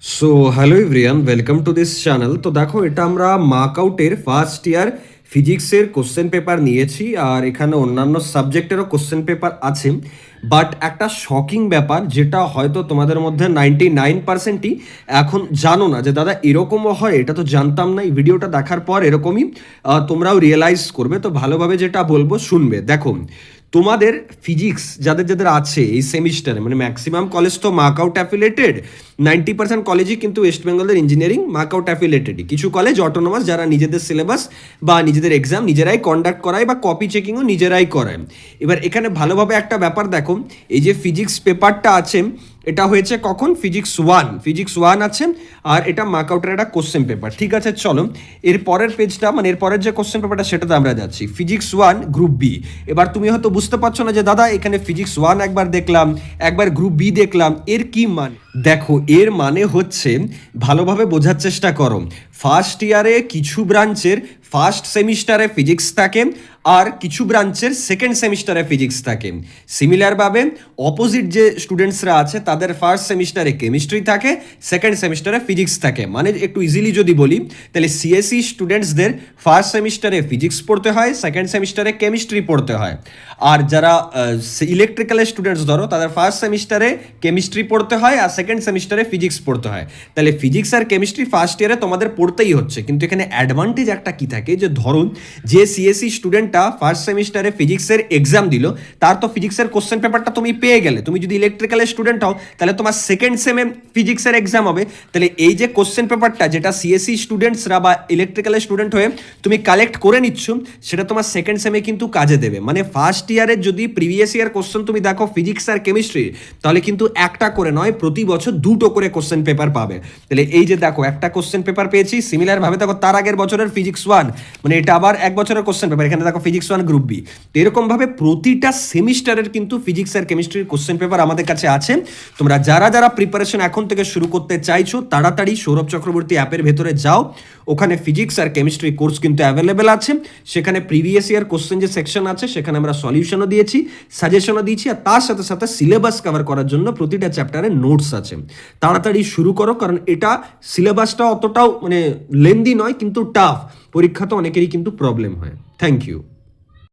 So hello everyone, welcome to this channel. তো দেখো, এটা আমরা মার্ক আউটের ফার্স্ট ইয়ার ফিজিক্সের কোশ্চেন পেপার নিয়েছি, আর এখানে অন্যান্য সাবজেক্টেরও কোশ্চেন পেপার আছে। বাট একটা শকিং ব্যাপার, যেটা হয়তো তোমাদের মধ্যে 99%ই এখন জানো না, যে দাদা এরকমও হয়, এটা তো জানতাম না। এই ভিডিওটা দেখার পর এরকমই তোমরাও রিয়েলাইজ করবে। তো ভালোভাবে যেটা বলবো শুনবে। দেখো, তোমাদের ফিজিক্স যাদের যাদের আছে এই সেমিস্টারে, মানে ম্যাক্সিমাম কলেজ তো মার্ক আউট অ্যাফিলেটেড, 90% কলেজই কিন্তু ওয়েস্ট বেঙ্গলের ইঞ্জিনিয়ারিং মার্ক আউট অ্যাফিলেটেডই। কিছু কলেজ অটোনোমাস, যারা নিজেদের সিলেবাস বা নিজেদের এক্সাম নিজেরাই কন্ডাক্ট করায় বা কপি চেকিংও নিজেরাই করায়। এবার এখানে ভালোভাবে একটা ব্যাপার দেখো, এই যে ফিজিক্স পেপারটা আছে, এটা হয়েছে কখন? ফিজিক্স ওয়ান আছে, আর এটা মার্ক আউটের একটা কোশ্চেন পেপার। ঠিক আছে, চলো এর পরের পেজটা, মানে এর পরের যে কোশ্চেন পেপারটা সেটাতে আমরা যাচ্ছি। Physics one group B. এবার তুমি হয়তো বুঝতে পারছো না যে দাদা এখানে ফিজিক্স ওয়ান একবার দেখলাম, একবার গ্রুপ বি দেখলাম, এর কি মানে? দেখো, এর মানে হচ্ছে, ভালোভাবে বোঝার চেষ্টা করো। ফার্স্ট ইয়ারে কিছু ব্রাঞ্চের ফার্স্ট সেমিস্টারে ফিজিক্স থাকে, আর কিছু ব্রাঞ্চের সেকেন্ড সেমিস্টারে ফিজিক্স থাকে। সিমিলারভাবে অপোজিট যে স্টুডেন্টসরা আছে, তাদের ফার্স্ট সেমিস্টারে কেমিস্ট্রি থাকে, সেকেন্ড সেমিস্টারে ফিজিক্স থাকে। মানে একটু ইজিলি যদি বলি, তাহলে সিএসসি স্টুডেন্টসদের ফার্স্ট সেমিস্টারে ফিজিক্স পড়তে হয়, সেকেন্ড সেমিস্টারে কেমিস্ট্রি পড়তে হয়। আর যারা ইলেকট্রিক্যালের স্টুডেন্টস ধরো, তাদের ফার্স্ট সেমিস্টারে কেমিস্ট্রি পড়তে হয়, আর সেকেন্ড সেমিস্টারে ফিজিক্স পড়তে হয়। তাহলে ফিজিক্স আর কেমিস্ট্রি ফার্স্ট ইয়ারে তোমাদের পড়তেই হচ্ছে। কিন্তু এখানে অ্যাডভান্টেজ একটা কি থাকে, যে ধরুন যে সিএসসি স্টুডেন্টটা ফার্স্ট সেমিস্টারে ফিজিক্সের এক্সাম দিল, তার তো ফিজিক্সের কোশ্চেন পেপারটা তুমি পেয়ে গেলে। তুমি যদি ইলেকট্রিক্যালের স্টুডেন্ট হও, তাহলে তোমার সেকেন্ড সেমে ফিজিক্সের এক্সাম হবে। তাহলে এই যে কোশ্চেন পেপারটা, যেটা সিএসসি স্টুডেন্টসরা বা ইলেকট্রিক্যালের স্টুডেন্ট হয়ে তুমি কালেক্ট করে নিচ্ছ, সেটা তোমার সেকেন্ড সেমে কিন্তু কাজে দেবে। মানে ফার্স্ট ইয়ারের যদি প্রিভিয়াস ইয়ার কোশ্চেন তুমি দেখো ফিজিক্স আর কেমিস্ট্রি, তাহলে কিন্তু একটা করে নয়, প্রতি বছর দুটো করে কোশ্চেন পেপার পাবে। তাহলে এই যে দেখো, একটা কোশ্চেন পেপার পেয়েছি। সিমিলার ভাবে দেখো, তার আগের বছরের ফিজিক্স ওয়ান, মানে এটা আবার এক বছরের কোশ্চেন পেপার। এখানে দেখো ফিজিক্স ওয়ান গ্রুপ বি। তো এরকম ভাবে প্রতিটা সেমিস্টারের কিন্তু ফিজিক্স আর কেমিস্ট্রির কোশ্চেন পেপার আমাদের কাছে আছে। তোমরা যারা যারা প্রিপারেশন এখন থেকে শুরু করতে চাইছো, তাড়াতাড়ি সৌরভ চক্রবর্তী অ্যাপের ভেতরে যাও। ওখানে ফিজিক্স আর কেমিস্ট্রি কোর্স কিন্তু অ্যাভেলেবেল আছে। সেখানে প্রিভিয়াস ইয়ার কোশ্চেন যে সেকশন আছে, সেখানে আমরা সলিউশনও দিয়েছি, সাজেশনও দিয়েছি, আর তার সাথে সাথে সিলেবাস কভার করার জন্য প্রতিটা চ্যাপ্টারে নোটস আছে। তাড়াতাড়ি শুরু করো, কারণ এটা সিলেবাসটা অতটাও মানে লেন্দি নয়, কিন্তু টাফ। পরীক্ষা তো অনেকেরই কিন্তু প্রবলেম হয়। Thank you.